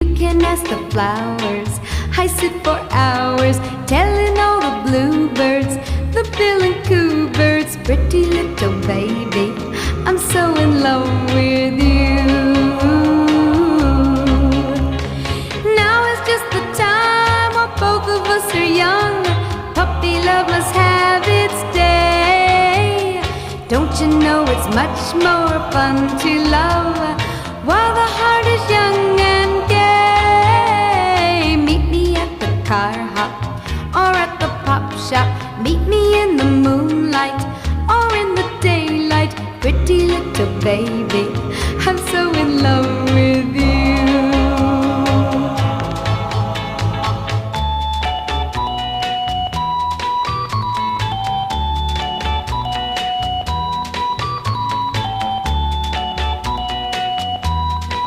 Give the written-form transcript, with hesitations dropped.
You can ask the flowers. I sit for hours telling all the bluebirds, the bill and coo birds, pretty little baby, I'm so in love with you. Now is just the time while both of us are young. Puppy love must have its day. Don't you know it's much more fun to love while the heart is young?